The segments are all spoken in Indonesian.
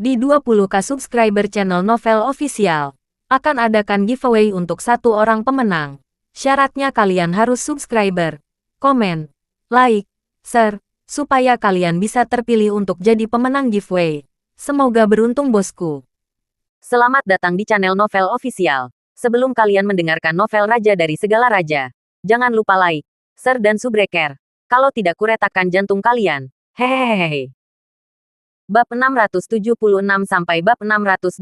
Di 20k subscriber channel Novel Official, akan adakan giveaway untuk satu orang pemenang. Syaratnya kalian harus subscriber, komen, like, share, supaya kalian bisa terpilih untuk jadi pemenang giveaway. Semoga beruntung bosku. Selamat datang di channel Novel Official. Sebelum kalian mendengarkan novel Raja dari Segala Raja, jangan lupa like, share dan subscribe. Kalau tidak kuretakan jantung kalian. Hehehehe. Bab 676 sampai bab 680.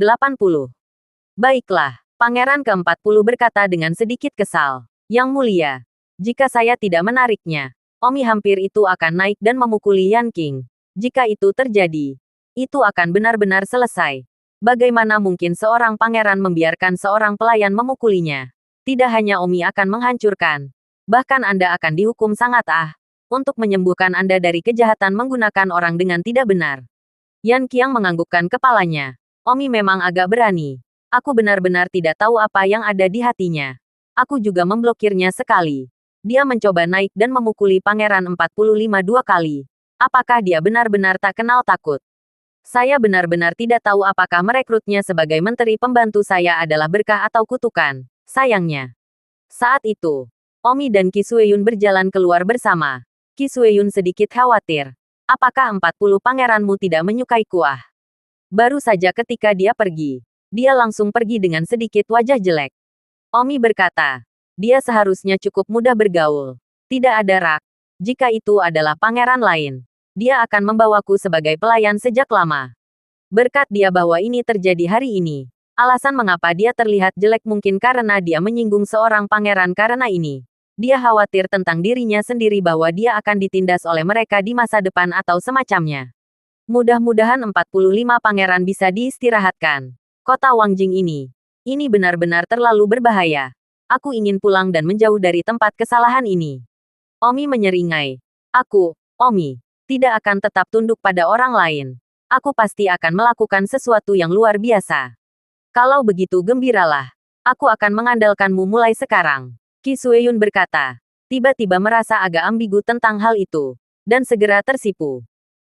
Baiklah, Pangeran ke-40 berkata dengan sedikit kesal. Yang mulia, jika saya tidak menariknya, Omi hampir itu akan naik dan memukuli Yan King. Jika itu terjadi, itu akan benar-benar selesai. Bagaimana mungkin seorang pangeran membiarkan seorang pelayan memukulinya? Tidak hanya Omi akan menghancurkan, bahkan Anda akan dihukum sangat untuk menyembuhkan Anda dari kejahatan menggunakan orang dengan tidak benar. Yan Qiang menganggukkan kepalanya. Omi memang agak berani. Aku benar-benar tidak tahu apa yang ada di hatinya. Aku juga memblokirnya sekali. Dia mencoba naik dan memukuli Pangeran 45 dua kali. Apakah dia benar-benar tak kenal takut? Saya benar-benar tidak tahu apakah merekrutnya sebagai menteri pembantu saya adalah berkah atau kutukan. Sayangnya. Saat itu, Omi dan Qi Xueyun berjalan keluar bersama. Qi Xueyun sedikit khawatir. Apakah 40 pangeranmu tidak menyukai kuah? Baru saja ketika dia pergi, dia langsung pergi dengan sedikit wajah jelek. Omi berkata, dia seharusnya cukup mudah bergaul. Tidak ada rak. Jika itu adalah pangeran lain, dia akan membawaku sebagai pelayan sejak lama. Berkat dia bahwa ini terjadi hari ini. Alasan mengapa dia terlihat jelek mungkin karena dia menyinggung seorang pangeran karena ini. Dia khawatir tentang dirinya sendiri bahwa dia akan ditindas oleh mereka di masa depan atau semacamnya. Mudah-mudahan 45 pangeran bisa diistirahatkan. Kota Wangjing ini benar-benar terlalu berbahaya. Aku ingin pulang dan menjauh dari tempat kesalahan ini. Omi menyeringai. Omi, tidak akan tetap tunduk pada orang lain. Aku pasti akan melakukan sesuatu yang luar biasa. Kalau begitu gembiralah. Aku akan mengandalkanmu mulai sekarang. Qi Xueyun berkata, tiba-tiba merasa agak ambigu tentang hal itu, dan segera tersipu.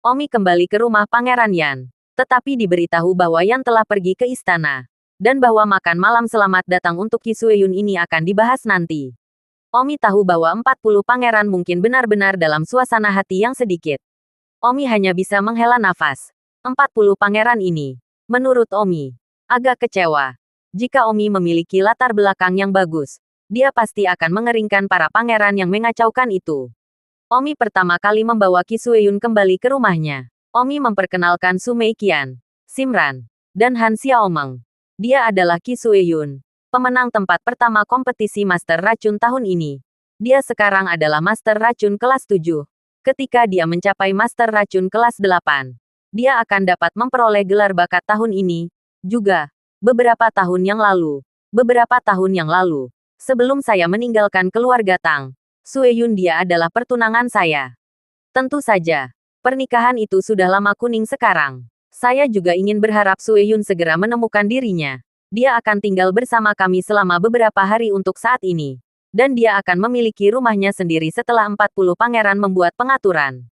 Omi kembali ke rumah Pangeran Yan, tetapi diberitahu bahwa Yan telah pergi ke istana, dan bahwa makan malam selamat datang untuk Qi Xueyun ini akan dibahas nanti. Omi tahu bahwa 40 pangeran mungkin benar-benar dalam suasana hati yang sedikit. Omi hanya bisa menghela nafas. 40 pangeran ini, menurut Omi, agak kecewa. Jika Omi memiliki latar belakang yang bagus, dia pasti akan mengeringkan para pangeran yang mengacaukan itu. Omi pertama kali membawa Qi Xueyun kembali ke rumahnya. Omi memperkenalkan Su Meiqian, Simran, dan Han Xiaomeng. Dia adalah Qi Xueyun, pemenang tempat pertama kompetisi Master Racun tahun ini. Dia sekarang adalah Master Racun kelas 7. Ketika dia mencapai Master Racun kelas 8, dia akan dapat memperoleh gelar bakat tahun ini. Juga, beberapa tahun yang lalu, sebelum saya meninggalkan keluarga Tang, Xueyun dia adalah pertunangan saya. Tentu saja, pernikahan itu sudah lama kuning sekarang. Saya juga ingin berharap Xueyun segera menemukan dirinya. Dia akan tinggal bersama kami selama beberapa hari untuk saat ini. Dan dia akan memiliki rumahnya sendiri setelah 40 pangeran membuat pengaturan.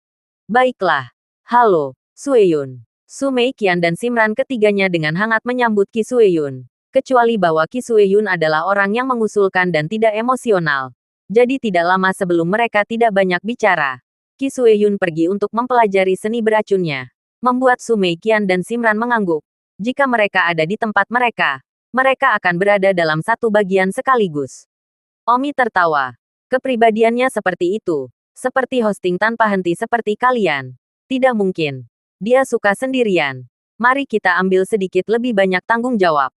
Baiklah. Halo, Xueyun. Su Meiqian dan Simran ketiganya dengan hangat menyambut Qi Xueyun. Kecuali bahwa Qi Xueyun adalah orang yang mengusulkan dan tidak emosional. Jadi tidak lama sebelum mereka tidak banyak bicara, Qi Xueyun pergi untuk mempelajari seni beracunnya. Membuat Su Meiqian dan Simran mengangguk. Jika mereka ada di tempat mereka, mereka akan berada dalam satu bagian sekaligus. Omi tertawa. Kepribadiannya seperti itu. Seperti hosting tanpa henti seperti kalian. Tidak mungkin. Dia suka sendirian. Mari kita ambil sedikit lebih banyak tanggung jawab.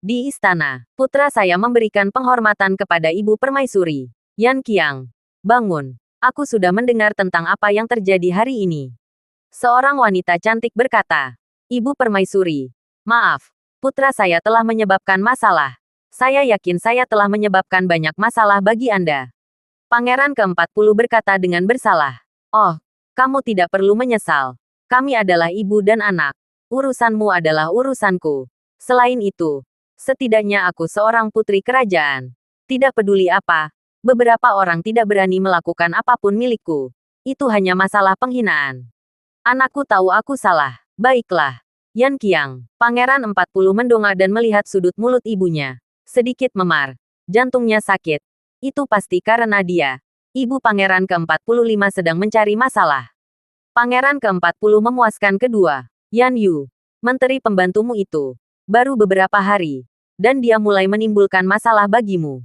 Di istana, putra saya memberikan penghormatan kepada Ibu Permaisuri. Yan Qiang, bangun. Aku sudah mendengar tentang apa yang terjadi hari ini. Seorang wanita cantik berkata, Ibu Permaisuri, maaf, putra saya telah menyebabkan masalah. Saya yakin saya telah menyebabkan banyak masalah bagi Anda. Pangeran ke-40 berkata dengan bersalah. Oh, kamu tidak perlu menyesal. Kami adalah ibu dan anak. Urusanmu adalah urusanku. Selain itu, setidaknya aku seorang putri kerajaan. Tidak peduli apa, beberapa orang tidak berani melakukan apapun milikku. Itu hanya masalah penghinaan. Anakku tahu aku salah. Baiklah. Yan Qiang. Pangeran 40 mendongak dan melihat sudut mulut ibunya. Sedikit memar. Jantungnya sakit. Itu pasti karena dia. Ibu Pangeran ke-45 sedang mencari masalah. Pangeran ke-40 memuaskan kedua. Yan Yu. Menteri pembantumu itu. Baru beberapa hari. Dan dia mulai menimbulkan masalah bagimu.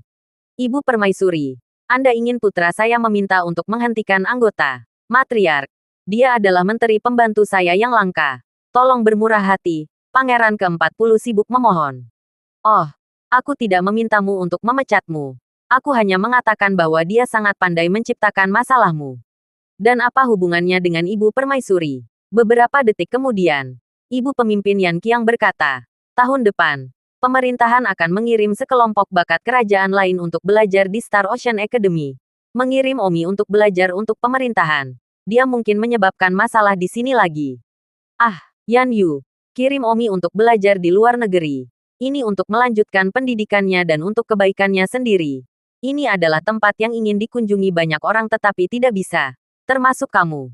Ibu Permaisuri. Anda ingin putra saya meminta untuk menghentikan anggota matriark. Dia adalah menteri pembantu saya yang langka. Tolong bermurah hati. Pangeran ke-40 sibuk memohon. Oh, aku tidak memintamu untuk memecatmu. Aku hanya mengatakan bahwa dia sangat pandai menciptakan masalahmu. Dan apa hubungannya dengan Ibu Permaisuri? Beberapa detik kemudian, Ibu Pemimpin Yan Qiang berkata, tahun depan, pemerintahan akan mengirim sekelompok bakat kerajaan lain untuk belajar di Star Ocean Academy. Mengirim Omi untuk belajar untuk pemerintahan. Dia mungkin menyebabkan masalah di sini lagi. Ah, Yan Yu, kirim Omi untuk belajar di luar negeri. Ini untuk melanjutkan pendidikannya dan untuk kebaikannya sendiri. Ini adalah tempat yang ingin dikunjungi banyak orang tetapi tidak bisa. Termasuk kamu.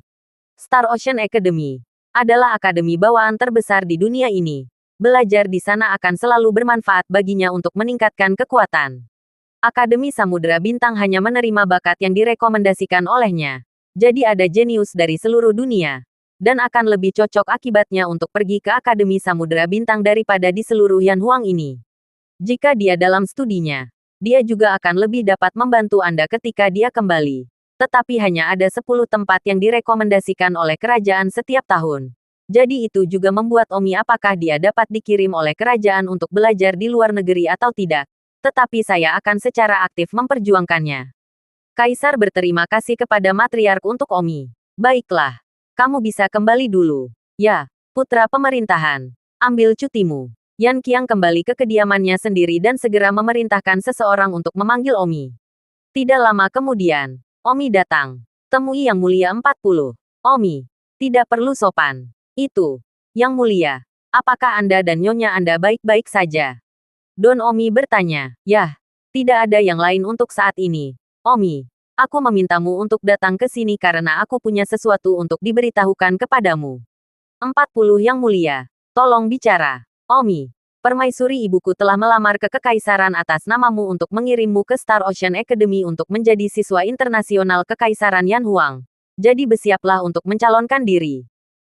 Star Ocean Academy adalah akademi bawaan terbesar di dunia ini. Belajar di sana akan selalu bermanfaat baginya untuk meningkatkan kekuatan. Akademi Samudera Bintang hanya menerima bakat yang direkomendasikan olehnya. Jadi ada jenius dari seluruh dunia. Dan akan lebih cocok akibatnya untuk pergi ke Akademi Samudera Bintang daripada di seluruh Yanhuang ini. Jika dia dalam studinya, dia juga akan lebih dapat membantu Anda ketika dia kembali. Tetapi hanya ada 10 tempat yang direkomendasikan oleh kerajaan setiap tahun. Jadi itu juga membuat Omi apakah dia dapat dikirim oleh kerajaan untuk belajar di luar negeri atau tidak. Tetapi saya akan secara aktif memperjuangkannya. Kaisar berterima kasih kepada matriark untuk Omi. Baiklah. Kamu bisa kembali dulu. Ya, putra pemerintahan. Ambil cutimu. Yan Qiang kembali ke kediamannya sendiri dan segera memerintahkan seseorang untuk memanggil Omi. Tidak lama kemudian, Omi datang. Temui Yang Mulia 40. Omi, tidak perlu sopan. Itu, Yang Mulia. Apakah Anda dan Nyonya Anda baik-baik saja? Don Omi bertanya. Yah, tidak ada yang lain untuk saat ini. Omi. Aku memintamu untuk datang ke sini karena aku punya sesuatu untuk diberitahukan kepadamu. 40 Yang Mulia. Tolong bicara. Omi. Permaisuri ibuku telah melamar ke kekaisaran atas namamu untuk mengirimmu ke Star Ocean Academy untuk menjadi siswa internasional kekaisaran Yanhuang. Jadi bersiaplah untuk mencalonkan diri.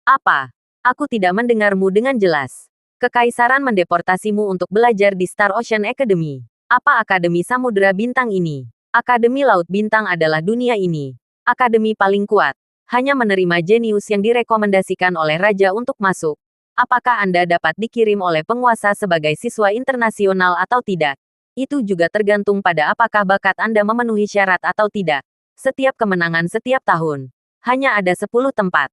Apa? Aku tidak mendengarmu dengan jelas. Kekaisaran mendeportasimu untuk belajar di Star Ocean Academy. Apa Akademi Samudera Bintang ini? Akademi Laut Bintang adalah dunia ini. Akademi paling kuat. Hanya menerima jenius yang direkomendasikan oleh raja untuk masuk. Apakah Anda dapat dikirim oleh penguasa sebagai siswa internasional atau tidak? Itu juga tergantung pada apakah bakat Anda memenuhi syarat atau tidak. Setiap kemenangan setiap tahun. Hanya ada 10 tempat.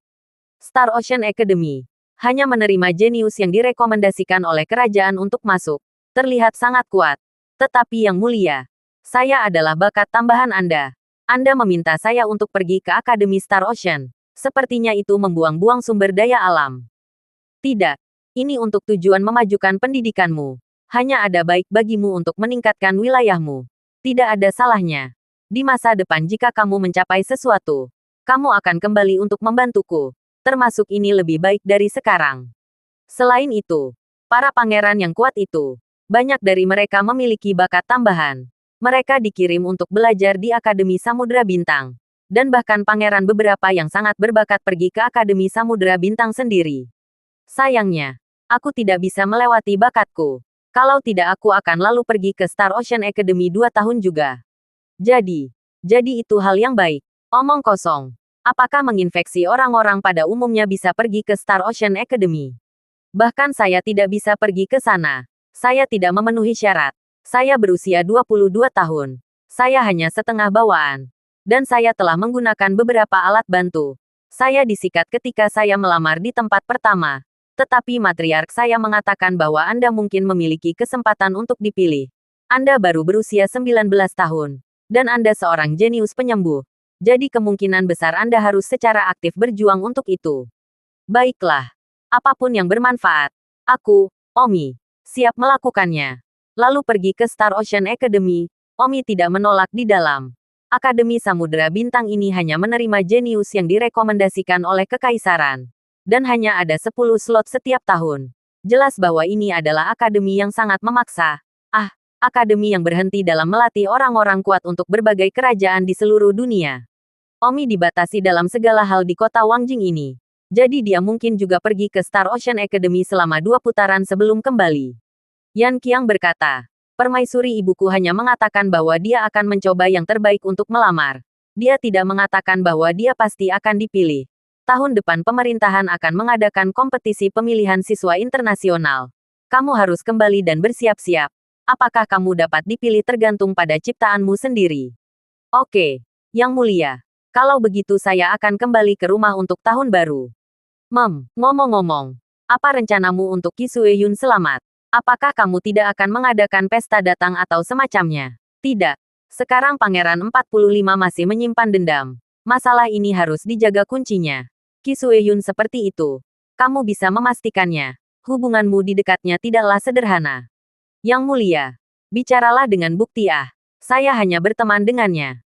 Star Ocean Academy. Hanya menerima jenius yang direkomendasikan oleh kerajaan untuk masuk. Terlihat sangat kuat. Tetapi Yang Mulia, saya adalah bakat tambahan Anda. Anda meminta saya untuk pergi ke Akademi Star Ocean. Sepertinya itu membuang-buang sumber daya alam. Tidak. Ini untuk tujuan memajukan pendidikanmu. Hanya ada baik bagimu untuk meningkatkan wilayahmu. Tidak ada salahnya. Di masa depan jika kamu mencapai sesuatu, kamu akan kembali untuk membantuku. Termasuk ini lebih baik dari sekarang. Selain itu, para pangeran yang kuat itu, banyak dari mereka memiliki bakat tambahan. Mereka dikirim untuk belajar di Akademi Samudera Bintang. Dan bahkan pangeran beberapa yang sangat berbakat pergi ke Akademi Samudera Bintang sendiri. Sayangnya, aku tidak bisa melewati bakatku. Kalau tidak aku akan lalu pergi ke Star Ocean Academy 2 tahun juga. Jadi itu hal yang baik. Omong kosong. Apakah menginfeksi orang-orang pada umumnya bisa pergi ke Star Ocean Academy? Bahkan saya tidak bisa pergi ke sana. Saya tidak memenuhi syarat. Saya berusia 22 tahun. Saya hanya setengah bawaan. Dan saya telah menggunakan beberapa alat bantu. Saya disikat ketika saya melamar di tempat pertama. Tetapi matriark saya mengatakan bahwa Anda mungkin memiliki kesempatan untuk dipilih. Anda baru berusia 19 tahun. Dan Anda seorang jenius penyembuh. Jadi kemungkinan besar Anda harus secara aktif berjuang untuk itu. Baiklah. Apapun yang bermanfaat. Aku, Omi, siap melakukannya. Lalu pergi ke Star Ocean Academy. Omi tidak menolak di dalam. Akademi Samudera Bintang ini hanya menerima jenius yang direkomendasikan oleh kekaisaran. Dan hanya ada 10 slot setiap tahun. Jelas bahwa ini adalah akademi yang sangat memaksa. Akademi yang berhenti dalam melatih orang-orang kuat untuk berbagai kerajaan di seluruh dunia. Omi dibatasi dalam segala hal di kota Wangjing ini. Jadi dia mungkin juga pergi ke Star Ocean Academy selama 2 putaran sebelum kembali. Yan Qiang berkata, permaisuri ibuku hanya mengatakan bahwa dia akan mencoba yang terbaik untuk melamar. Dia tidak mengatakan bahwa dia pasti akan dipilih. Tahun depan pemerintahan akan mengadakan kompetisi pemilihan siswa internasional. Kamu harus kembali dan bersiap-siap. Apakah kamu dapat dipilih tergantung pada ciptaanmu sendiri. Oke, Yang Mulia. Kalau begitu saya akan kembali ke rumah untuk tahun baru. Ngomong-ngomong, apa rencanamu untuk Qi Sueyun selamat? Apakah kamu tidak akan mengadakan pesta datang atau semacamnya? Tidak. Sekarang Pangeran 45 masih menyimpan dendam. Masalah ini harus dijaga kuncinya. Qi Sueyun seperti itu. Kamu bisa memastikannya. Hubunganmu di dekatnya tidaklah sederhana. Yang Mulia, bicaralah dengan bukti. Saya hanya berteman dengannya.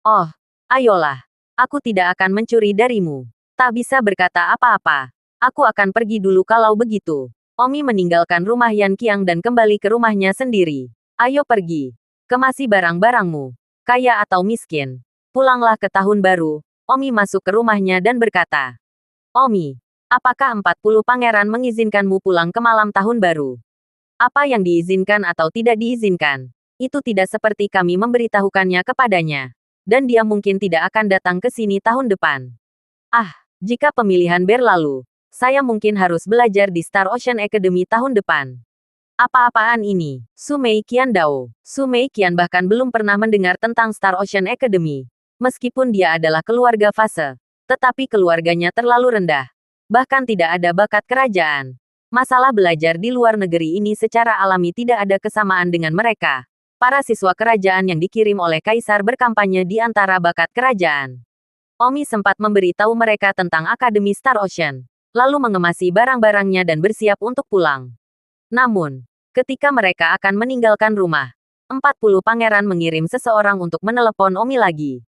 Oh, ayolah. Aku tidak akan mencuri darimu. Tak bisa berkata apa-apa. Aku akan pergi dulu kalau begitu. Omi meninggalkan rumah Yan Qiang dan kembali ke rumahnya sendiri. Ayo pergi. Kemasi barang-barangmu. Kaya atau miskin. Pulanglah ke tahun baru. Omi masuk ke rumahnya dan berkata. Omi, apakah 40 pangeran mengizinkanmu pulang ke malam tahun baru? Apa yang diizinkan atau tidak diizinkan? Itu tidak seperti kami memberitahukannya kepadanya. Dan dia mungkin tidak akan datang ke sini tahun depan. Jika pemilihan berlalu, saya mungkin harus belajar di Star Ocean Academy tahun depan. Apa-apaan ini? Su Mei Qian Dao. Su Mei Qian bahkan belum pernah mendengar tentang Star Ocean Academy. Meskipun dia adalah keluarga fase, tetapi keluarganya terlalu rendah. Bahkan tidak ada bakat kerajaan. Masalah belajar di luar negeri ini secara alami tidak ada kesamaan dengan mereka. Para siswa kerajaan yang dikirim oleh kaisar berkampanye di antara bakat kerajaan. Omi sempat memberitahu mereka tentang Akademi Star Ocean, lalu mengemasi barang-barangnya dan bersiap untuk pulang. Namun, ketika mereka akan meninggalkan rumah, 40 pangeran mengirim seseorang untuk menelepon Omi lagi.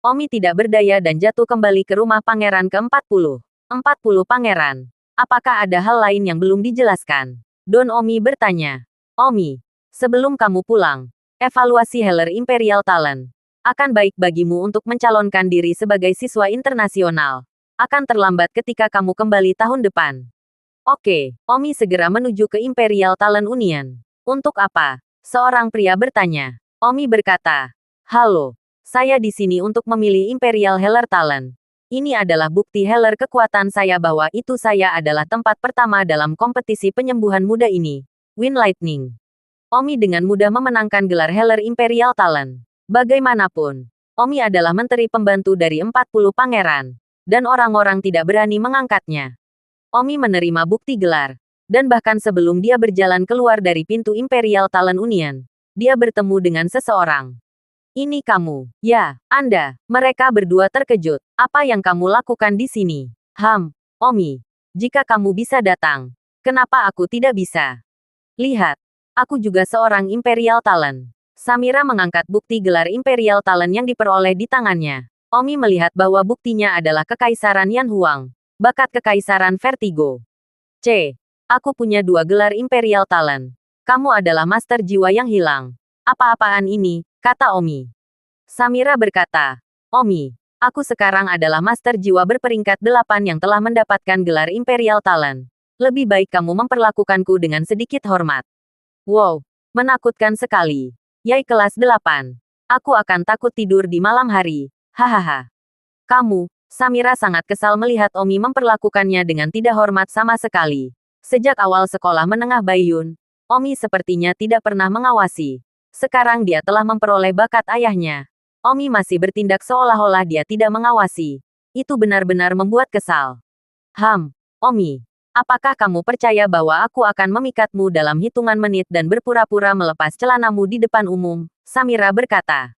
Omi tidak berdaya dan jatuh kembali ke rumah pangeran ke-40. 40 pangeran. Apakah ada hal lain yang belum dijelaskan? Don Omi bertanya. Omi, sebelum kamu pulang, evaluasi Heller Imperial Talent. Akan baik bagimu untuk mencalonkan diri sebagai siswa internasional. Akan terlambat ketika kamu kembali tahun depan. Oke, Omi segera menuju ke Imperial Talent Union. Untuk apa? Seorang pria bertanya. Omi berkata, halo, saya di sini untuk memilih Imperial Heller Talent. Ini adalah bukti Heller kekuatan saya bahwa itu saya adalah tempat pertama dalam kompetisi penyembuhan muda ini. Wind Lightning. Omi dengan mudah memenangkan gelar Heller Imperial Talent. Bagaimanapun, Omi adalah menteri pembantu dari 40 pangeran, dan orang-orang tidak berani mengangkatnya. Omi menerima bukti gelar, dan bahkan sebelum dia berjalan keluar dari pintu Imperial Talent Union, dia bertemu dengan seseorang. Ini kamu, ya, Anda. Mereka berdua terkejut. Apa yang kamu lakukan di sini? Omi, jika kamu bisa datang, kenapa aku tidak bisa? Lihat, aku juga seorang Imperial Talent. Samira mengangkat bukti gelar Imperial Talent yang diperoleh di tangannya. Omi melihat bahwa buktinya adalah Kekaisaran Yan Huang, bakat Kekaisaran Vertigo. Aku punya 2 gelar Imperial Talent. Kamu adalah master jiwa yang hilang. Apa-apaan ini, kata Omi. Samira berkata, Omi, aku sekarang adalah master jiwa berperingkat 8 yang telah mendapatkan gelar Imperial Talent. Lebih baik kamu memperlakukanku dengan sedikit hormat. Wow, menakutkan sekali. Yai kelas 8. Aku akan takut tidur di malam hari. Hahaha. Kamu, Samira sangat kesal melihat Omi memperlakukannya dengan tidak hormat sama sekali. Sejak awal sekolah menengah Baiyun, Omi sepertinya tidak pernah mengawasi. Sekarang dia telah memperoleh bakat ayahnya. Omi masih bertindak seolah-olah dia tidak mengawasi. Itu benar-benar membuat kesal. Omi. Apakah kamu percaya bahwa aku akan memikatmu dalam hitungan menit dan berpura-pura melepas celanamu di depan umum? Samira berkata.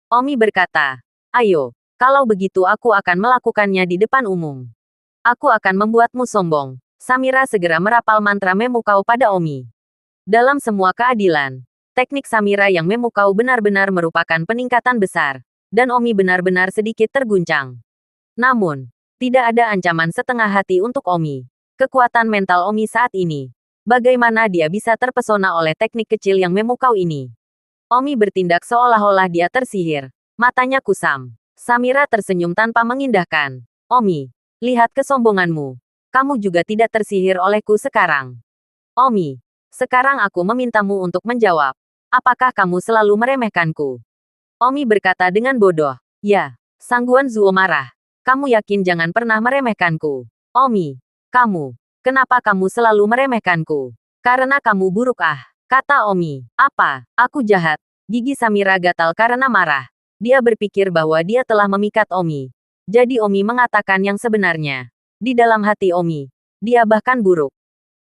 Omi berkata, ayo, kalau begitu aku akan melakukannya di depan umum. Aku akan membuatmu sombong. Samira segera merapal mantra memukau pada Omi. Dalam semua keadilan, teknik Samira yang memukau benar-benar merupakan peningkatan besar, dan Omi benar-benar sedikit terguncang. Namun, Tidak ada ancaman setengah hati untuk Omi. Kekuatan mental Omi saat ini. Bagaimana dia bisa terpesona oleh teknik kecil yang memukau ini? Omi bertindak seolah-olah dia tersihir. Matanya kusam. Samira tersenyum tanpa mengindahkan. Omi, lihat kesombonganmu. Kamu juga tidak tersihir olehku sekarang. Omi, sekarang aku memintamu untuk menjawab. Apakah kamu selalu meremehkanku? Omi berkata dengan bodoh. Ya, Sangguan Zuo marah. Kamu yakin jangan pernah meremehkanku? Omi, kenapa kamu selalu meremehkanku? Karena kamu buruk kata Omi. Apa? Aku jahat. Gigi Samira gatal karena marah. Dia berpikir bahwa dia telah memikat Omi. Jadi Omi mengatakan yang sebenarnya. Di dalam hati Omi, dia bahkan buruk.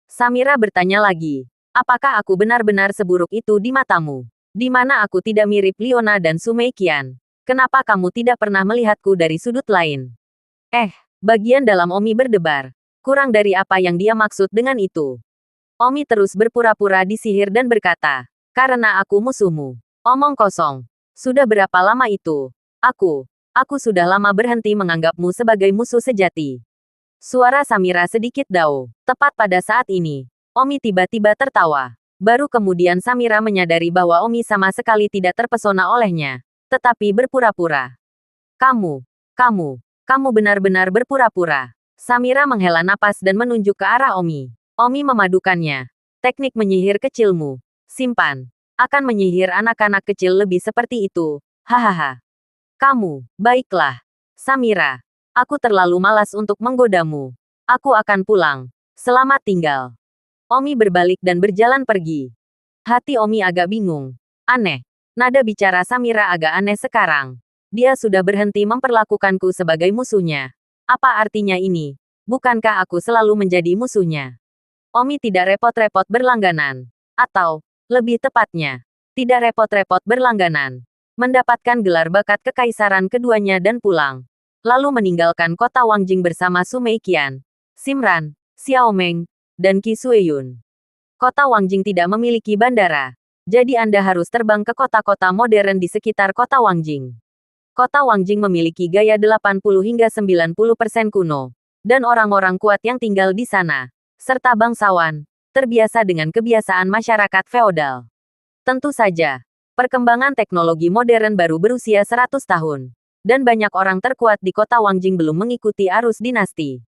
Samira bertanya lagi. Apakah aku benar-benar seburuk itu di matamu? Di mana aku tidak mirip Liona dan Sumeikian? Kenapa kamu tidak pernah melihatku dari sudut lain? Bagian dalam Omi berdebar. Kurang dari apa yang dia maksud dengan itu. Omi terus berpura-pura disihir dan berkata, karena aku musuhmu. Omong kosong. Sudah berapa lama itu? Aku sudah lama berhenti menganggapmu sebagai musuh sejati. Suara Samira sedikit dao. Tepat pada saat ini, Omi tiba-tiba tertawa. Baru kemudian Samira menyadari bahwa Omi sama sekali tidak terpesona olehnya. Tetapi berpura-pura. Kamu benar-benar berpura-pura. Samira menghela napas dan menunjuk ke arah Omi. Omi memadukannya. Teknik menyihir kecilmu. Simpan. Akan menyihir anak-anak kecil lebih seperti itu. Hahaha. Baiklah. Samira. Aku terlalu malas untuk menggodamu. Aku akan pulang. Selamat tinggal. Omi berbalik dan berjalan pergi. Hati Omi agak bingung. Aneh. Nada bicara Samira agak aneh sekarang. Dia sudah berhenti memperlakukanku sebagai musuhnya. Apa artinya ini? Bukankah aku selalu menjadi musuhnya? Omi tidak repot-repot berlangganan. Atau, lebih tepatnya, tidak repot-repot berlangganan. Mendapatkan gelar bakat kekaisaran keduanya dan pulang. Lalu meninggalkan kota Wangjing bersama Sumeikian, Simran, Xiaomeng, dan Qi Sueyun. Kota Wangjing tidak memiliki bandara. Jadi Anda harus terbang ke kota-kota modern di sekitar kota Wangjing. Kota Wangjing memiliki gaya 80 hingga 90% kuno. Dan orang-orang kuat yang tinggal di sana. Serta bangsawan, terbiasa dengan kebiasaan masyarakat feodal. Tentu saja, perkembangan teknologi modern baru berusia 100 tahun. Dan banyak orang terkuat di kota Wangjing belum mengikuti arus dinasti.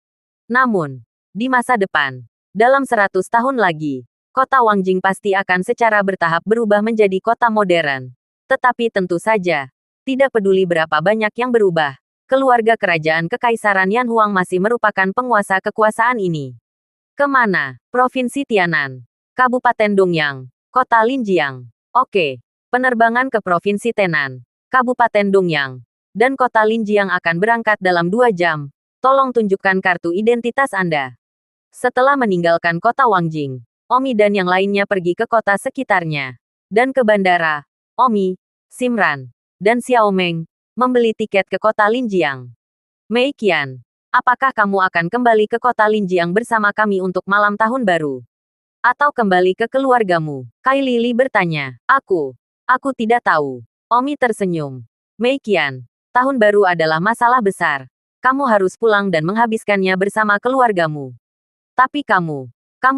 Namun, di masa depan, dalam 100 tahun lagi, kota Wangjing pasti akan secara bertahap berubah menjadi kota modern. Tetapi tentu saja, tidak peduli berapa banyak yang berubah, keluarga kerajaan Kekaisaran Yan Huang masih merupakan penguasa kekuasaan ini. Kemana? Provinsi Tianan, Kabupaten Dongyang, Kota Linjiang. Oke, penerbangan ke Provinsi Tenan, Kabupaten Dongyang, dan Kota Linjiang akan berangkat dalam 2 jam. Tolong tunjukkan kartu identitas Anda. Setelah meninggalkan kota Wangjing, Omi dan yang lainnya pergi ke kota sekitarnya. Dan ke bandara, Omi, Simran, dan Xiaomeng membeli tiket ke kota Linjiang. Mei Qian, apakah kamu akan kembali ke kota Linjiang bersama kami untuk malam tahun baru? Atau kembali ke keluargamu? Kai Lili bertanya. Aku tidak tahu. Omi tersenyum. Mei Qian, tahun baru adalah masalah besar. Kamu harus pulang dan menghabiskannya bersama keluargamu. Tapi kamu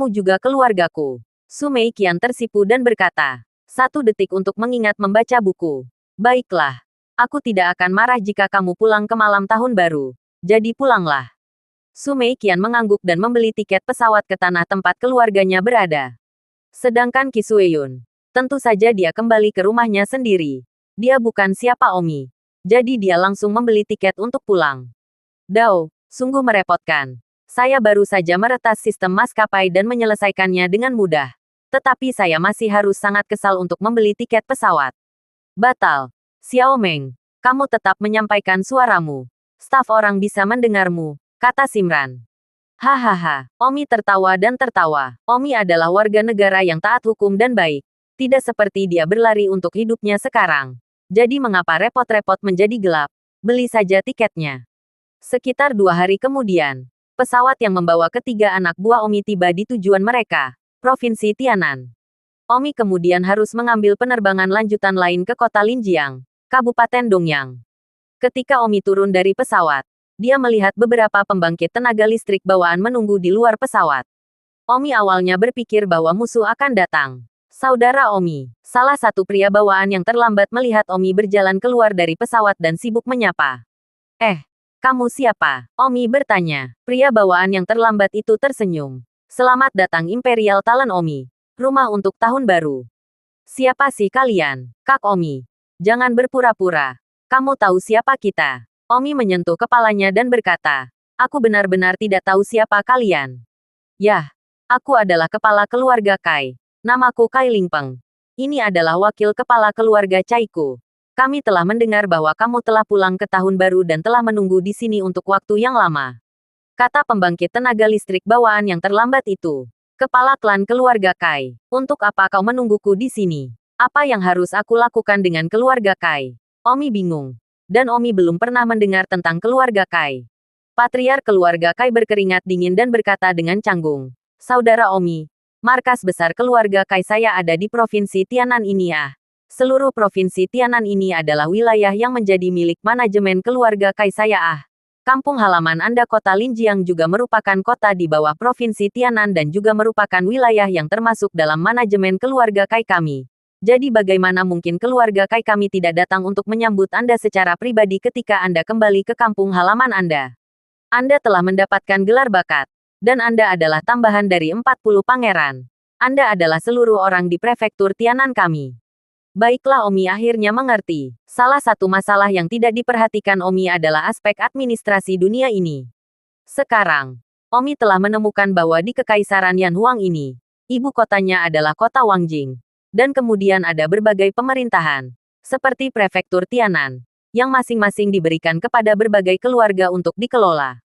juga keluargaku. Su Mei Qian tersipu dan berkata, 1 detik untuk mengingat membaca buku. Baiklah. Aku tidak akan marah jika kamu pulang ke malam tahun baru. Jadi pulanglah. Su Mei Qian mengangguk dan membeli tiket pesawat ke tanah tempat keluarganya berada. Sedangkan Qi Sueyun, tentu saja dia kembali ke rumahnya sendiri. Dia bukan siapa Omi. Jadi dia langsung membeli tiket untuk pulang. Dao, sungguh merepotkan. Saya baru saja meretas sistem maskapai dan menyelesaikannya dengan mudah. Tetapi saya masih harus sangat kesal untuk membeli tiket pesawat. Batal. Xiaomeng, kamu tetap menyampaikan suaramu. Staf orang bisa mendengarmu, kata Simran. Hahaha, Omi tertawa dan tertawa. Omi adalah warga negara yang taat hukum dan baik. Tidak seperti dia berlari untuk hidupnya sekarang. Jadi mengapa repot-repot menjadi gelap? Beli saja tiketnya. Sekitar 2 hari kemudian, pesawat yang membawa ketiga anak buah Omi tiba di tujuan mereka, Provinsi Tianan. Omi kemudian harus mengambil penerbangan lanjutan lain ke kota Linjiang, Kabupaten Dongyang. Ketika Omi turun dari pesawat, Dia melihat beberapa pembangkit tenaga listrik bawaan menunggu di luar pesawat. Omi awalnya berpikir bahwa musuh akan datang. Saudara Omi, salah satu pria bawaan yang terlambat melihat Omi berjalan keluar dari pesawat dan sibuk menyapa. Kamu siapa? Omi bertanya. Pria bawaan yang terlambat itu tersenyum. Selamat datang Imperial Talon Omi. Rumah untuk tahun baru. Siapa sih kalian? Kak Omi. Jangan berpura-pura. Kamu tahu siapa kita? Omi menyentuh kepalanya dan berkata, aku benar-benar tidak tahu siapa kalian. Yah, aku adalah kepala keluarga Kai. Namaku Kai Lingpeng. Ini adalah wakil kepala keluarga Caiku. Kami telah mendengar bahwa kamu telah pulang ke tahun baru dan telah menunggu di sini untuk waktu yang lama. Kata pembangkit tenaga listrik bawaan yang terlambat itu. Kepala klan keluarga Kai. Untuk apa kau menungguku di sini? Apa yang harus aku lakukan dengan keluarga Kai? Omi bingung. Dan Omi belum pernah mendengar tentang keluarga Kai. Patriark keluarga Kai berkeringat dingin dan berkata dengan canggung. Saudara Omi, markas besar keluarga Kai saya ada di Provinsi Tianan ini ya. Seluruh Provinsi Tianan ini adalah wilayah yang menjadi milik manajemen keluarga Kai saya ah. Kampung halaman Anda kota Linjiang juga merupakan kota di bawah Provinsi Tianan dan juga merupakan wilayah yang termasuk dalam manajemen keluarga Kai kami. Jadi bagaimana mungkin keluarga Kai kami tidak datang untuk menyambut Anda secara pribadi ketika Anda kembali ke kampung halaman Anda? Anda telah mendapatkan gelar bakat. Dan Anda adalah tambahan dari 40 pangeran. Anda adalah seluruh orang di prefektur Tianan kami. Baiklah Omi akhirnya mengerti. Salah satu masalah yang tidak diperhatikan Omi adalah aspek administrasi dunia ini. Sekarang, Omi telah menemukan bahwa di Kekaisaran Yanhuang ini, ibu kotanya adalah kota Wangjing. Dan kemudian ada berbagai pemerintahan, seperti prefektur Tianan, yang masing-masing diberikan kepada berbagai keluarga untuk dikelola.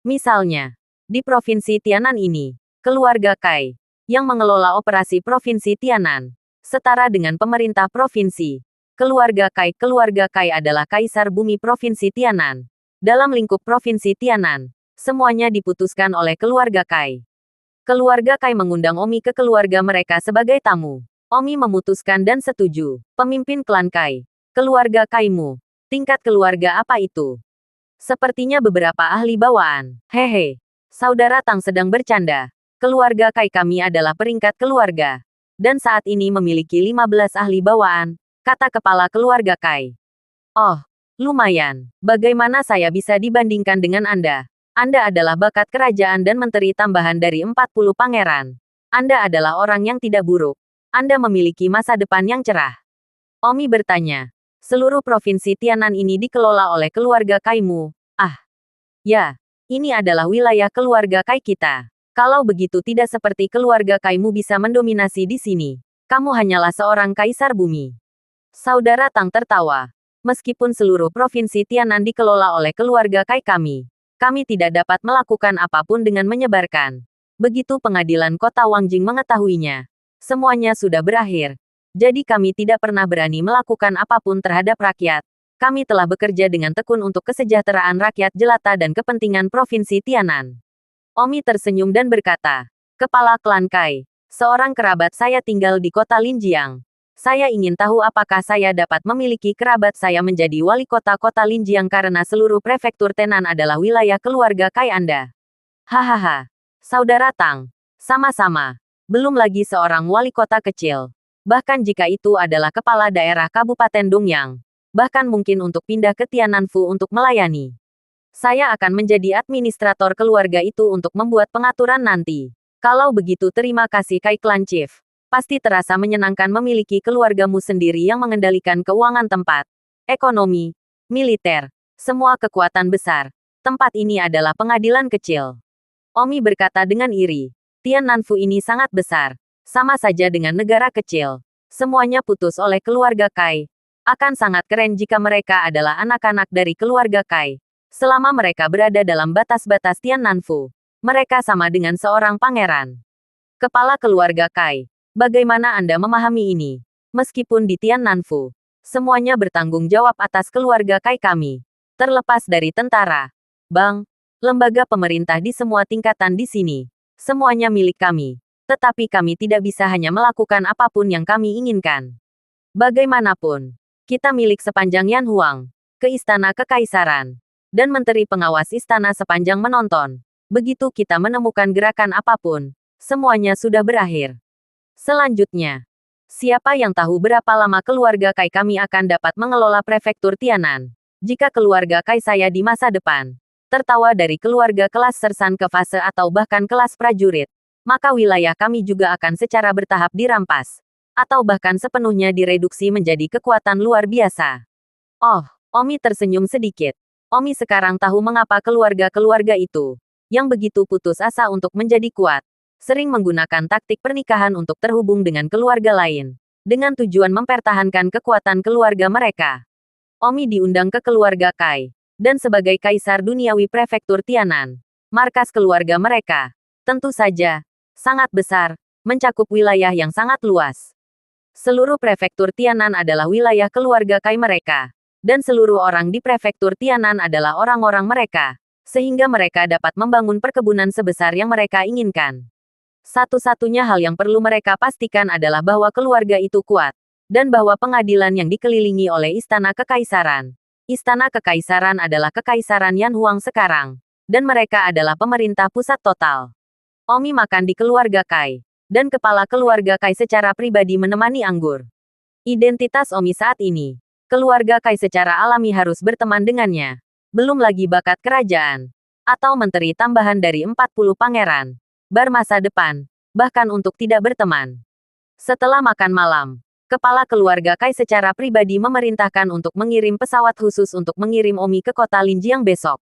Misalnya, di Provinsi Tianan ini, keluarga Kai, yang mengelola operasi Provinsi Tianan, setara dengan pemerintah provinsi. Keluarga Kai adalah Kaisar Bumi Provinsi Tianan. Dalam lingkup Provinsi Tianan, semuanya diputuskan oleh keluarga Kai. Keluarga Kai mengundang Omi ke keluarga mereka sebagai tamu. Omi memutuskan dan setuju. Pemimpin klan Kai. Keluarga Kaimu. Tingkat keluarga apa itu? Sepertinya beberapa ahli bawaan. Hehe. Saudara Tang sedang bercanda. Keluarga Kai kami adalah peringkat keluarga. Dan saat ini memiliki 15 ahli bawaan, kata kepala keluarga Kai. Oh, lumayan. Bagaimana saya bisa dibandingkan dengan Anda? Anda adalah bakat kerajaan dan menteri tambahan dari 40 pangeran. Anda adalah orang yang tidak buruk. Anda memiliki masa depan yang cerah. Omi bertanya. Seluruh provinsi Tianan ini dikelola oleh keluarga Kaimu. Ah, ya. Ini adalah wilayah keluarga Kai kita. Kalau begitu tidak seperti keluarga Kaimu bisa mendominasi di sini. Kamu hanyalah seorang kaisar bumi. Saudara Tang tertawa. Meskipun seluruh provinsi Tianan dikelola oleh keluarga Kai kami tidak dapat melakukan apapun dengan menyebarkan. Begitu pengadilan kota Wangjing mengetahuinya. Semuanya sudah berakhir. Jadi kami tidak pernah berani melakukan apapun terhadap rakyat. Kami telah bekerja dengan tekun untuk kesejahteraan rakyat jelata dan kepentingan Provinsi Tianan. Omi tersenyum dan berkata, Kepala klan Kai, seorang kerabat saya tinggal di kota Linjiang. Saya ingin tahu apakah saya dapat memiliki kerabat saya menjadi wali kota kota Linjiang karena seluruh prefektur Tenan adalah wilayah keluarga Kai Anda. Hahaha. Saudara Tang. Sama-sama. Belum lagi seorang wali kota kecil. Bahkan jika itu adalah kepala daerah Kabupaten Dongyang. Bahkan mungkin untuk pindah ke Tiananfu untuk melayani. Saya akan menjadi administrator keluarga itu untuk membuat pengaturan nanti. Kalau begitu terima kasih Kai Clan Chief. Pasti terasa menyenangkan memiliki keluargamu sendiri yang mengendalikan keuangan tempat, ekonomi, militer, semua kekuatan besar. Tempat ini adalah pengadilan kecil. Omi berkata dengan iri. Tiananfu ini sangat besar. Sama saja dengan negara kecil. Semuanya putus oleh keluarga Kai. Akan sangat keren jika mereka adalah anak-anak dari keluarga Kai. Selama mereka berada dalam batas-batas Tiananfu, mereka sama dengan seorang pangeran. Kepala keluarga Kai, bagaimana Anda memahami ini? Meskipun di Tiananfu, semuanya bertanggung jawab atas keluarga Kai kami. Terlepas dari tentara, bank, lembaga pemerintah di semua tingkatan di sini. Semuanya milik kami. Tetapi kami tidak bisa hanya melakukan apapun yang kami inginkan. Bagaimanapun, kita milik sepanjang Yanhuang, ke istana kekaisaran. dan menteri pengawas istana sepanjang menonton. Begitu kita menemukan gerakan apapun, semuanya sudah berakhir. Selanjutnya, siapa yang tahu berapa lama keluarga Kai kami akan dapat mengelola prefektur Tianan? Jika keluarga Kai saya di masa depan tertawa dari keluarga kelas sersan ke fase atau bahkan kelas prajurit, maka wilayah kami juga akan secara bertahap dirampas, atau bahkan sepenuhnya direduksi menjadi kekuatan luar biasa. Oh, Omi tersenyum sedikit. Omi sekarang tahu mengapa keluarga-keluarga itu, yang begitu putus asa untuk menjadi kuat, sering menggunakan taktik pernikahan untuk terhubung dengan keluarga lain, dengan tujuan mempertahankan kekuatan keluarga mereka. Omi diundang ke keluarga Kai, dan sebagai Kaisar Duniawi Prefektur Tianan, markas keluarga mereka, tentu saja, sangat besar, mencakup wilayah yang sangat luas. Seluruh Prefektur Tianan adalah wilayah keluarga Kai mereka. Dan seluruh orang di prefektur Tianan adalah orang-orang mereka, sehingga mereka dapat membangun perkebunan sebesar yang mereka inginkan. Satu-satunya hal yang perlu mereka pastikan adalah bahwa keluarga itu kuat, dan bahwa pengadilan yang dikelilingi oleh Istana Kekaisaran. Istana Kekaisaran adalah Kekaisaran Yan Huang sekarang, dan mereka adalah pemerintah pusat total. Omi makan di keluarga Kai, dan kepala keluarga Kai secara pribadi menemani anggur. Identitas Omi saat ini. Keluarga Kai secara alami harus berteman dengannya. Belum lagi bakat kerajaan. Atau menteri tambahan dari 40 pangeran. Bar masa depan. Bahkan untuk tidak berteman. Setelah makan malam, kepala keluarga Kai secara pribadi memerintahkan untuk mengirim pesawat khusus untuk mengirim Omi ke kota Linjiang besok.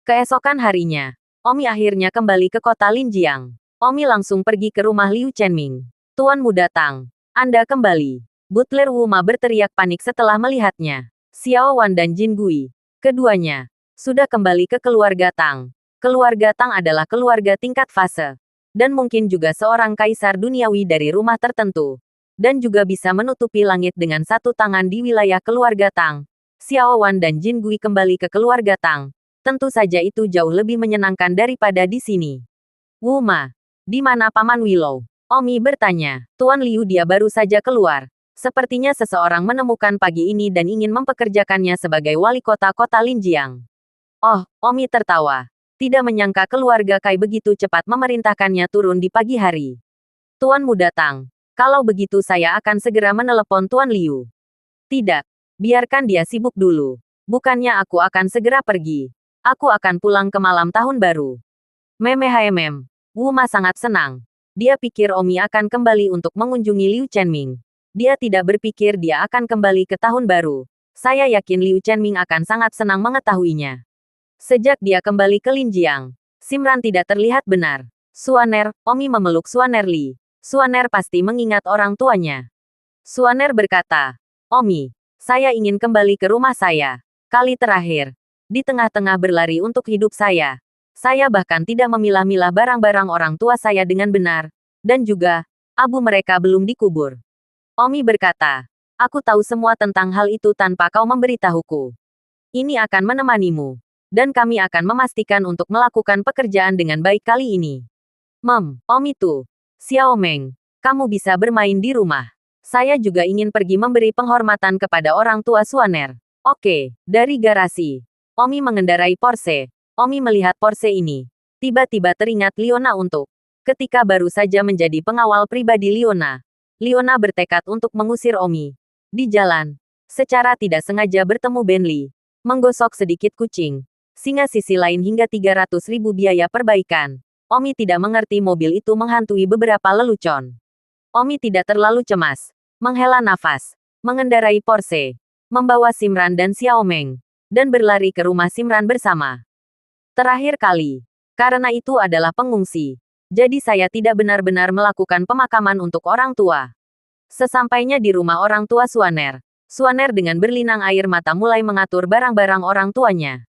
Keesokan harinya, Omi akhirnya kembali ke kota Linjiang. Omi langsung pergi ke rumah Liu Chenming. Tuan Muda Tang, Anda kembali. Butler Wu Ma berteriak panik setelah melihatnya. Xiao Wan dan Jin Gui, keduanya, sudah kembali ke keluarga Tang. Keluarga Tang adalah keluarga tingkat fase. Dan mungkin juga seorang kaisar duniawi dari rumah tertentu. Dan juga bisa menutupi langit dengan satu tangan di wilayah keluarga Tang. Xiao Wan dan Jin Gui kembali ke keluarga Tang. Tentu saja itu jauh lebih menyenangkan daripada di sini. Wu Ma, di mana Paman Willow? Omi bertanya. Tuan Liu dia baru saja keluar. Sepertinya seseorang menemukan pagi ini dan ingin mempekerjakannya sebagai wali kota kota Linjiang. Oh, Omi tertawa. Tidak menyangka keluarga Kai begitu cepat memerintahkannya turun di pagi hari. Tuan Muda Tang, kalau begitu saya akan segera menelepon Tuan Liu. Tidak, biarkan dia sibuk dulu. Bukannya aku akan segera pergi. Aku akan pulang ke malam tahun baru. Wu Ma sangat senang. Dia pikir Omi akan kembali untuk mengunjungi Liu Chenming. Dia tidak berpikir dia akan kembali ke tahun baru. Saya yakin Liu Chenming akan sangat senang mengetahuinya. Sejak dia kembali ke Linjiang, Simran tidak terlihat benar. Suaner, Omi memeluk Suaner Li. Suaner pasti mengingat orang tuanya. Suaner berkata, Omi, saya ingin kembali ke rumah saya. Kali terakhir, di tengah-tengah berlari untuk hidup saya. Saya bahkan tidak memilah-milah barang-barang orang tua saya dengan benar. Dan juga, abu mereka belum dikubur. Omi berkata, aku tahu semua tentang hal itu tanpa kau memberitahuku. Ini akan menemanimu. Dan kami akan memastikan untuk melakukan pekerjaan dengan baik kali ini. Omi Tu. Xiao Meng, kamu bisa bermain di rumah. Saya juga ingin pergi memberi penghormatan kepada orang tua Suaner. Oke, dari garasi. Omi mengendarai Porsche. Omi melihat Porsche ini. Tiba-tiba teringat Liona untuk. Ketika baru saja menjadi pengawal pribadi Liona. Liona bertekad untuk mengusir Omi. Di jalan, secara tidak sengaja bertemu Benli. Menggosok sedikit kucing. Singa sisi lain hingga 300.000 biaya perbaikan. Omi tidak mengerti mobil itu menghantui beberapa lelucon. Omi tidak terlalu cemas. Menghela nafas. Mengendarai Porsche. Membawa Simran dan Xiao Meng. Dan berlari ke rumah Simran bersama. Terakhir kali. Karena itu adalah pengungsi. Jadi saya tidak benar-benar melakukan pemakaman untuk orang tua. Sesampainya di rumah orang tua Suaner, Suaner dengan berlinang air mata mulai mengatur barang-barang orang tuanya.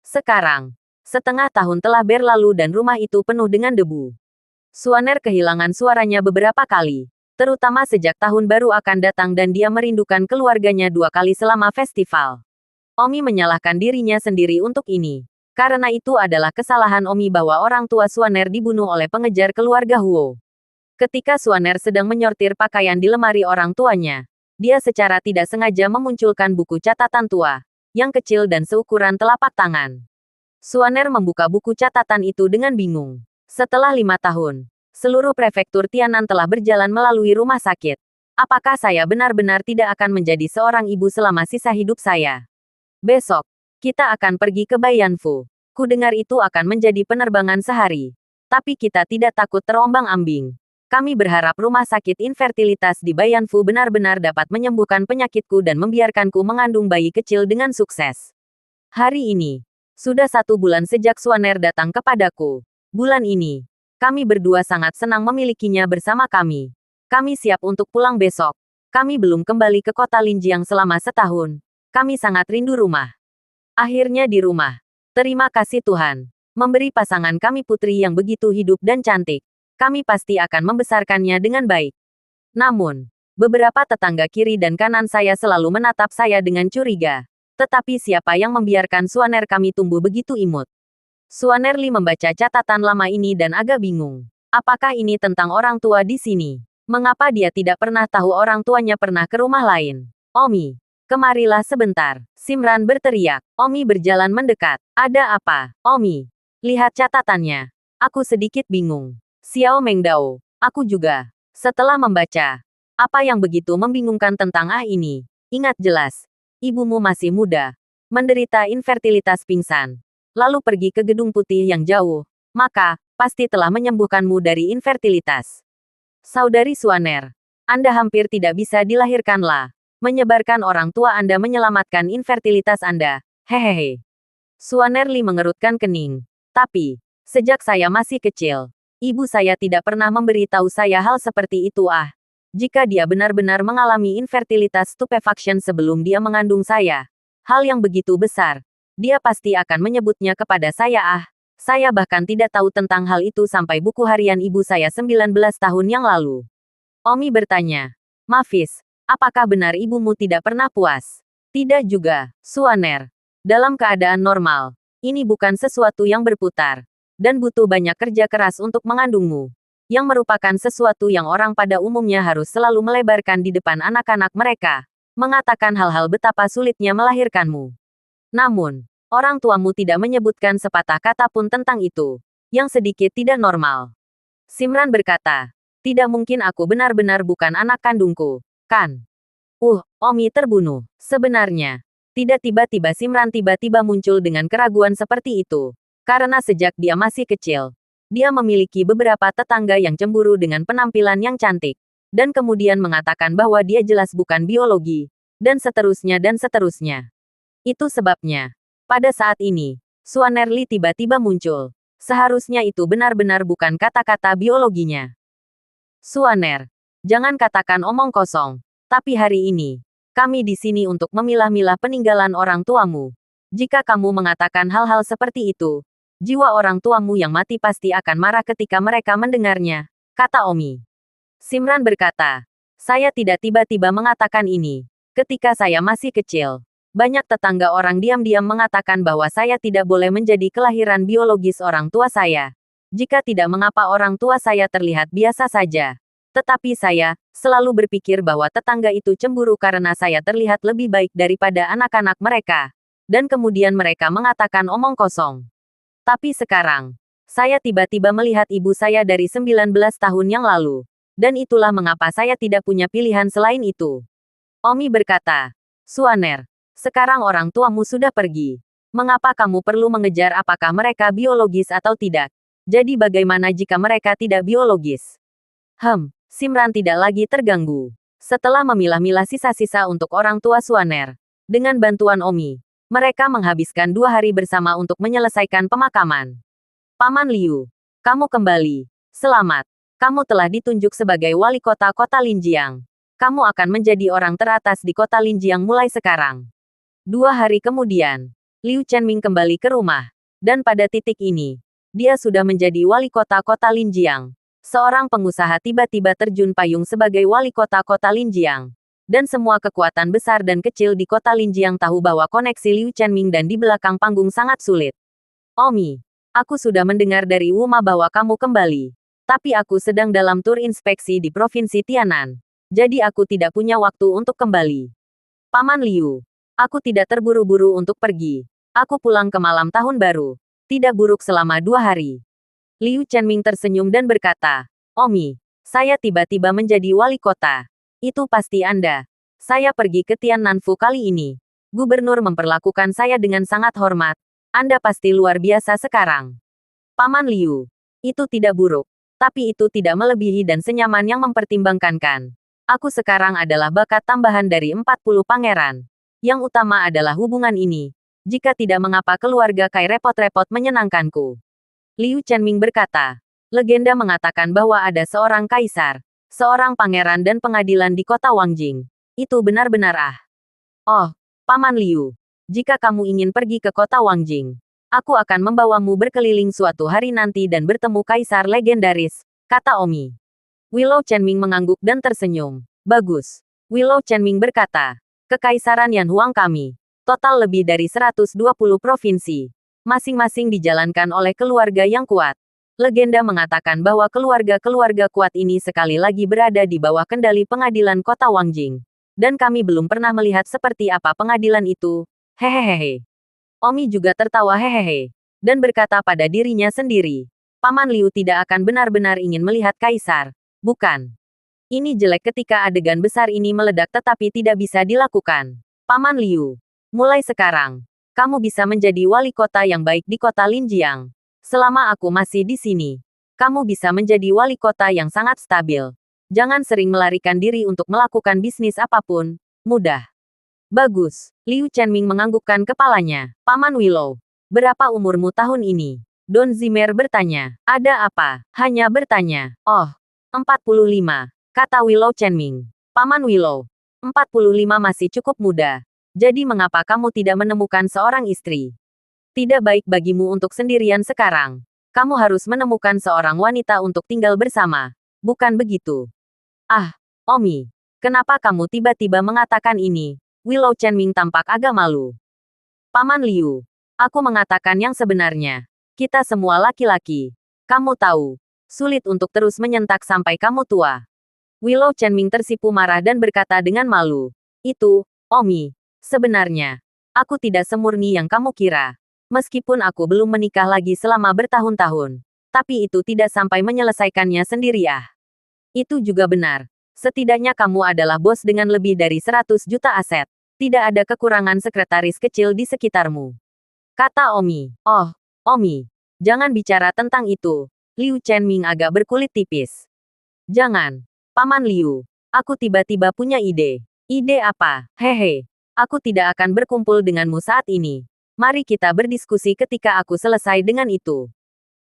Sekarang, setengah tahun telah berlalu dan rumah itu penuh dengan debu. Suaner kehilangan suaranya beberapa kali, terutama sejak tahun baru akan datang dan dia merindukan keluarganya 2 kali selama festival. Omi menyalahkan dirinya sendiri untuk ini. Karena itu adalah kesalahan Omi bahwa orang tua Suaner dibunuh oleh pengejar keluarga Huo. Ketika Suaner sedang menyortir pakaian di lemari orang tuanya, dia secara tidak sengaja memunculkan buku catatan tua. yang kecil dan seukuran telapak tangan. Suaner membuka buku catatan itu dengan bingung. Setelah 5 tahun, seluruh prefektur Tianan telah berjalan melalui rumah sakit. Apakah saya benar-benar tidak akan menjadi seorang ibu selama sisa hidup saya? Besok, kita akan pergi ke Baiyanfu. Ku dengar itu akan menjadi penerbangan sehari. Tapi kita tidak takut terombang-ambing. Kami berharap rumah sakit infertilitas di Baiyanfu benar-benar dapat menyembuhkan penyakitku dan membiarkanku mengandung bayi kecil dengan sukses. Hari ini, sudah 1 bulan sejak Suaner datang kepadaku. Bulan ini, kami berdua sangat senang memilikinya bersama kami. Kami siap untuk pulang besok. Kami belum kembali ke kota Linjiang selama setahun. Kami sangat rindu rumah. Akhirnya di rumah. Terima kasih Tuhan. Memberi pasangan kami putri yang begitu hidup dan cantik. Kami pasti akan membesarkannya dengan baik. Namun, beberapa tetangga kiri dan kanan saya selalu menatap saya dengan curiga. Tetapi siapa yang membiarkan Suaner kami tumbuh begitu imut? Suaner Li membaca catatan lama ini dan agak bingung. Apakah ini tentang orang tua di sini? Mengapa dia tidak pernah tahu orang tuanya pernah ke rumah lain? Omi, kemarilah sebentar. Simran berteriak. Omi berjalan mendekat. Ada apa? Omi, lihat catatannya. Aku sedikit bingung. Xiao Mengdao, aku juga. Setelah membaca, apa yang begitu membingungkan tentang ini? Ingat jelas, ibumu masih muda, menderita infertilitas pingsan, lalu pergi ke gedung putih yang jauh, maka, pasti telah menyembuhkanmu dari infertilitas. Saudari Suaner, Anda hampir tidak bisa dilahirkanlah. Menyebarkan orang tua Anda menyelamatkan infertilitas Anda. Hehehe. Suaner Li mengerutkan kening. Tapi, sejak saya masih kecil, ibu saya tidak pernah memberitahu saya hal seperti itu. Jika dia benar-benar mengalami infertilitas stupefaction sebelum dia mengandung saya, hal yang begitu besar, dia pasti akan menyebutnya kepada saya. Saya bahkan tidak tahu tentang hal itu sampai buku harian ibu saya 19 tahun yang lalu. Omi bertanya, Mavis, apakah benar ibumu tidak pernah puas? Tidak juga, Suaner. Dalam keadaan normal, ini bukan sesuatu yang berputar dan butuh banyak kerja keras untuk mengandungmu, yang merupakan sesuatu yang orang pada umumnya harus selalu melebarkan di depan anak-anak mereka, mengatakan hal-hal betapa sulitnya melahirkanmu. Namun, orang tuamu tidak menyebutkan sepatah kata pun tentang itu, yang sedikit tidak normal. Simran berkata, tidak mungkin aku benar-benar bukan anak kandungku, kan? Omi terbunuh. Sebenarnya, tidak tiba-tiba Simran tiba-tiba muncul dengan keraguan seperti itu. Karena sejak dia masih kecil, dia memiliki beberapa tetangga yang cemburu dengan penampilan yang cantik, dan kemudian mengatakan bahwa dia jelas bukan biologi, dan seterusnya dan seterusnya. Itu sebabnya, pada saat ini, Suaner Li tiba-tiba muncul. Seharusnya itu benar-benar bukan kata-kata biologinya. Suaner, jangan katakan omong kosong. Tapi hari ini, kami di sini untuk memilah-milah peninggalan orang tuamu. Jika kamu mengatakan hal-hal seperti itu, jiwa orang tuamu yang mati pasti akan marah ketika mereka mendengarnya, kata Omi. Simran berkata, saya tidak tiba-tiba mengatakan ini. Ketika saya masih kecil, banyak tetangga orang diam-diam mengatakan bahwa saya tidak boleh menjadi kelahiran biologis orang tua saya. Jika tidak, mengapa orang tua saya terlihat biasa saja. Tetapi saya selalu berpikir bahwa tetangga itu cemburu karena saya terlihat lebih baik daripada anak-anak mereka. Dan kemudian mereka mengatakan omong kosong. Tapi sekarang, saya tiba-tiba melihat ibu saya dari 19 tahun yang lalu. Dan itulah mengapa saya tidak punya pilihan selain itu. Omi berkata, Suaner, sekarang orang tuamu sudah pergi. Mengapa kamu perlu mengejar apakah mereka biologis atau tidak? Jadi bagaimana jika mereka tidak biologis? Simran tidak lagi terganggu. Setelah memilah-milah sisa-sisa untuk orang tua Suaner, dengan bantuan Omi, mereka menghabiskan 2 hari bersama untuk menyelesaikan pemakaman. Paman Liu, kamu kembali. Selamat. Kamu telah ditunjuk sebagai wali kota kota Linjiang. Kamu akan menjadi orang teratas di kota Linjiang mulai sekarang. 2 hari kemudian, Liu Chenming kembali ke rumah. Dan pada titik ini, dia sudah menjadi wali kota kota Linjiang. Seorang pengusaha tiba-tiba terjun payung sebagai wali kota kota Linjiang. Dan semua kekuatan besar dan kecil di kota Linjiang tahu bahwa koneksi Liu Chenming dan di belakang panggung sangat sulit. Omi, aku sudah mendengar dari Wuma bahwa kamu kembali. Tapi aku sedang dalam tur inspeksi di Provinsi Tianan. Jadi aku tidak punya waktu untuk kembali. Paman Liu, Aku tidak terburu-buru untuk pergi. Aku pulang ke malam tahun baru. Tidak buruk selama 2 hari. Liu Chenming tersenyum dan berkata, Omi, saya tiba-tiba menjadi wali kota. Itu pasti Anda. Saya pergi ke Tiannanfu kali ini. Gubernur memperlakukan saya dengan sangat hormat. Anda pasti luar biasa sekarang. Paman Liu. Itu tidak buruk. Tapi itu tidak melebihi dan senyaman yang mempertimbangkan. Aku sekarang adalah bakat tambahan dari 40 pangeran. Yang utama adalah hubungan ini. Jika tidak mengapa keluarga Kai repot-repot menyenangkanku. Liu Chenming berkata, legenda mengatakan bahwa ada seorang kaisar, seorang pangeran dan pengadilan di kota Wangjing. Itu benar-benar Oh, Paman Liu. Jika kamu ingin pergi ke kota Wangjing, aku akan membawamu berkeliling suatu hari nanti dan bertemu kaisar legendaris, kata Omi. Willow Chenming mengangguk dan tersenyum. Bagus. Willow Chenming berkata, Kekaisaran Yanhuang kami. Total lebih dari 120 provinsi. Masing-masing dijalankan oleh keluarga yang kuat. Legenda mengatakan bahwa keluarga-keluarga kuat ini sekali lagi berada di bawah kendali pengadilan kota Wangjing. Dan kami belum pernah melihat seperti apa pengadilan itu. Hehehe. Omi juga tertawa hehehe. Dan berkata pada dirinya sendiri. Paman Liu tidak akan benar-benar ingin melihat kaisar. Bukan. Ini jelek ketika adegan besar ini meledak tetapi tidak bisa dilakukan. Paman Liu. Mulai sekarang, kamu bisa menjadi wali kota yang baik di kota Linjiang. Selama aku masih di sini, kamu bisa menjadi wali kota yang sangat stabil. Jangan sering melarikan diri untuk melakukan bisnis apapun. Mudah. Bagus. Liu Chenming menganggukkan kepalanya. Paman Willow, berapa umurmu tahun ini? Don Zimer bertanya. Ada apa? Hanya bertanya. Oh, 45, kata Willow Chenming. Paman Willow, 45 masih cukup muda. Jadi mengapa kamu tidak menemukan seorang istri? Tidak baik bagimu untuk sendirian sekarang. Kamu harus menemukan seorang wanita untuk tinggal bersama. Bukan begitu? Omi. Kenapa kamu tiba-tiba mengatakan ini? Willow Chenming tampak agak malu. Paman Liu. Aku mengatakan yang sebenarnya. Kita semua laki-laki. Kamu tahu. Sulit untuk terus menyentak sampai kamu tua. Willow Chenming tersipu marah dan berkata dengan malu. Itu, Omi. Sebenarnya, aku tidak semurni yang kamu kira. Meskipun aku belum menikah lagi selama bertahun-tahun. Tapi itu tidak sampai menyelesaikannya sendiri. Itu juga benar. Setidaknya kamu adalah bos dengan lebih dari 100 juta aset. Tidak ada kekurangan sekretaris kecil di sekitarmu. Kata Omi. Oh, Omi. Jangan bicara tentang itu. Liu Chenming agak berkulit tipis. Jangan. Paman Liu. Aku tiba-tiba punya ide. Ide apa? Hehe. Aku tidak akan berkumpul denganmu saat ini. Mari kita berdiskusi ketika aku selesai dengan itu.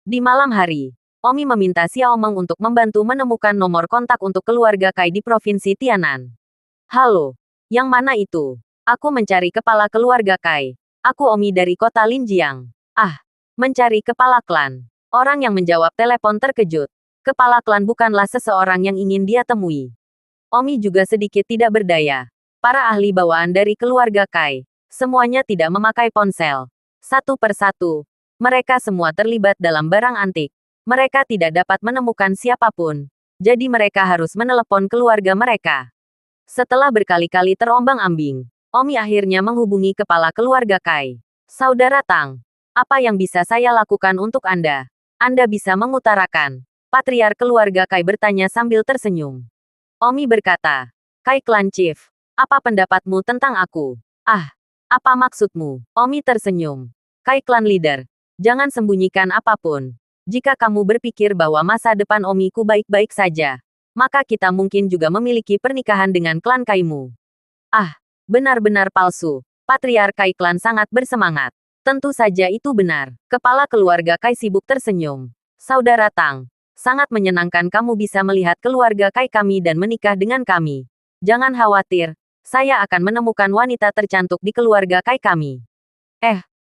Di malam hari, Omi meminta Xiao Meng untuk membantu menemukan nomor kontak untuk keluarga Kai di Provinsi Tianan. Halo, yang mana itu? Aku mencari kepala keluarga Kai. Aku Omi dari kota Linjiang. Mencari kepala klan. Orang yang menjawab telepon terkejut. Kepala klan bukanlah seseorang yang ingin dia temui. Omi juga sedikit tidak berdaya. Para ahli bawaan dari keluarga Kai, semuanya tidak memakai ponsel. Satu persatu, mereka semua terlibat dalam barang antik. Mereka tidak dapat menemukan siapapun. Jadi mereka harus menelepon keluarga mereka. Setelah berkali-kali terombang-ambing, Omi akhirnya menghubungi kepala keluarga Kai. Saudara Tang, apa yang bisa saya lakukan untuk Anda? Anda bisa mengutarakan. Patriark keluarga Kai bertanya sambil tersenyum. Omi berkata, Kai Clan Chief. Apa pendapatmu tentang aku? Apa maksudmu? Omi tersenyum. Kai Clan Leader. Jangan sembunyikan apapun. Jika kamu berpikir bahwa masa depan Omiku baik-baik saja, maka kita mungkin juga memiliki pernikahan dengan klan Kaimu. Benar-benar palsu. Patriark Kai Clan sangat bersemangat. Tentu saja itu benar. Kepala keluarga Kai sibuk tersenyum. Saudara Tang, sangat menyenangkan kamu bisa melihat keluarga Kai kami dan menikah dengan kami. Jangan khawatir. Saya akan menemukan wanita tercantik di keluarga Kai kami.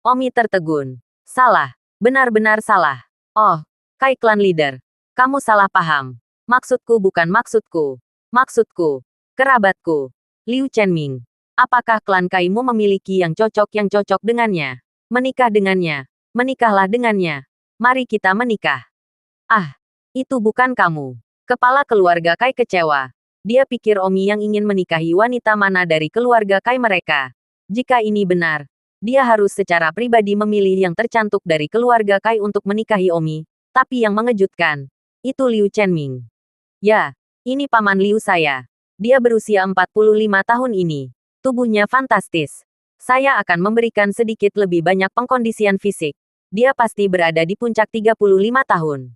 Omi tertegun. Salah. Benar-benar salah. Oh, Kai Clan Leader. Kamu salah paham. Maksudku bukan maksudku. Maksudku. Kerabatku. Liu Chenming. Apakah klan Kaimu memiliki yang cocok dengannya? Menikah dengannya. Menikahlah dengannya. Mari kita menikah. Itu bukan kamu. Kepala keluarga Kai kecewa. Dia pikir Omi yang ingin menikahi wanita mana dari keluarga Kai mereka. Jika ini benar, dia harus secara pribadi memilih yang tercantik dari keluarga Kai untuk menikahi Omi. Tapi yang mengejutkan, itu Liu Chenming. Ya, ini paman Liu saya. Dia berusia 45 tahun ini. Tubuhnya fantastis. Saya akan memberikan sedikit lebih banyak pengkondisian fisik. Dia pasti berada di puncak 35 tahun.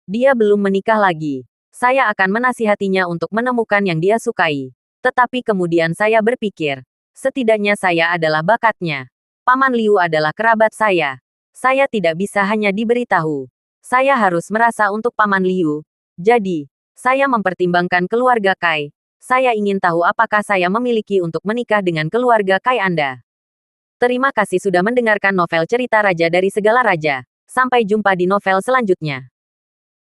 Dia belum menikah lagi. Saya akan menasihatinya untuk menemukan yang dia sukai. Tetapi kemudian saya berpikir, setidaknya saya adalah bakatnya. Paman Liu adalah kerabat saya. Saya tidak bisa hanya diberitahu. Saya harus merasa untuk Paman Liu. Jadi, saya mempertimbangkan keluarga Kai. Saya ingin tahu apakah saya memiliki untuk menikah dengan keluarga Kai Anda. Terima kasih sudah mendengarkan novel Cerita Raja dari Segala Raja. Sampai jumpa di novel selanjutnya.